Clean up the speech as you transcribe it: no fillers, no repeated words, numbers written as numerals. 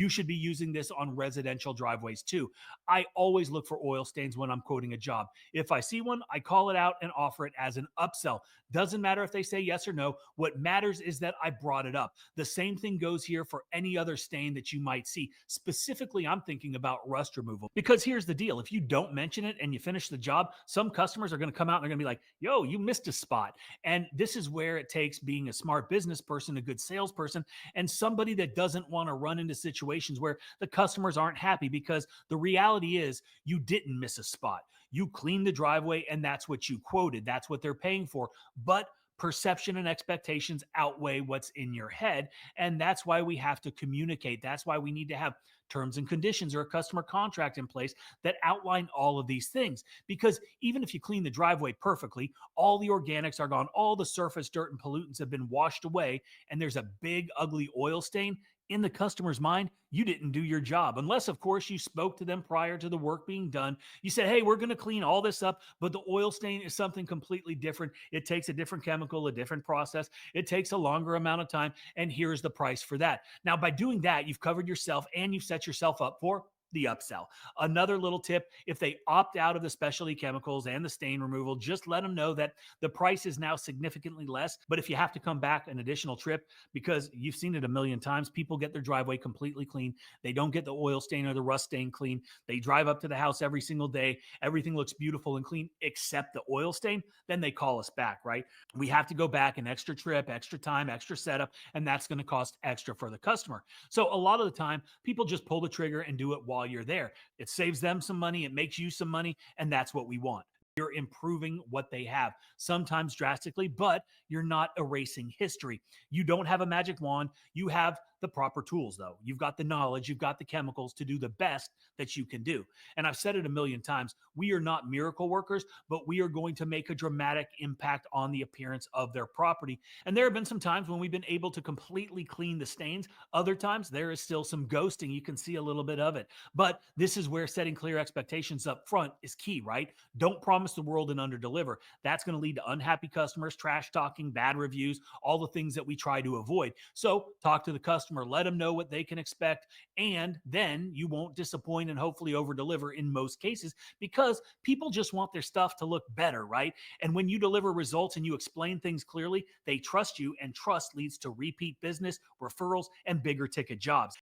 You should be using this on residential driveways too. I always look for oil stains when I'm quoting a job. If I see one, I call it out and offer it as an upsell. Doesn't matter if they say yes or no. What matters is that I brought it up. The same thing goes here for any other stain that you might see. Specifically, I'm thinking about rust removal, because here's the deal. If you don't mention it and you finish the job, some customers are going to come out and they're going to be like, yo, you missed a spot. And this is where it takes being a smart business person, a good salesperson, and somebody that doesn't want to run into situations where the customers aren't happy, because the reality is you didn't miss a spot. You cleaned the driveway and that's what you quoted. That's what they're paying for. But perception and expectations outweigh what's in your head. And that's why we have to communicate. That's why we need to have terms and conditions or a customer contract in place that outline all of these things. Because even if you clean the driveway perfectly, all the organics are gone, all the surface dirt and pollutants have been washed away, and there's a big, ugly oil stain. In the customer's mind, you didn't do your job. Unless, of course, you spoke to them prior to the work being done. You said, hey, we're going to clean all this up, but the oil stain is something completely different. It takes a different chemical, a different process. It takes a longer amount of time, and here's the price for that. Now, by doing that, you've covered yourself and you've set yourself up for the upsell. Another little tip, if they opt out of the specialty chemicals and the stain removal, just let them know that the price is now significantly less. But if you have to come back an additional trip, because you've seen it a million times, people get their driveway completely clean. They don't get the oil stain or the rust stain clean. They drive up to the house every single day. Everything looks beautiful and clean except the oil stain. Then they call us back, right? We have to go back an extra trip, extra time, extra setup, and that's going to cost extra for the customer. So a lot of the time, people just pull the trigger and do it while you're there. It saves them some money, it makes you some money, and that's what we want. You're improving what they have, sometimes drastically, but you're not erasing history. You don't have a magic wand. You have the proper tools, though. You've got the knowledge, you've got the chemicals to do the best that you can do. And I've said it a million times, we are not miracle workers, but we are going to make a dramatic impact on the appearance of their property. And there have been some times when we've been able to completely clean the stains. Other times there is still some ghosting. You can see a little bit of it. But this is where setting clear expectations up front is key, right? Don't promise the world and underdeliver. That's going to lead to unhappy customers, trash talking, bad reviews, all the things that we try to avoid. So talk to the customer, let them know what they can expect, and then you won't disappoint and hopefully over deliver in most cases, because people just want their stuff to look better, right? And when you deliver results and you explain things clearly, they trust you, and trust leads to repeat business, referrals, and bigger ticket jobs.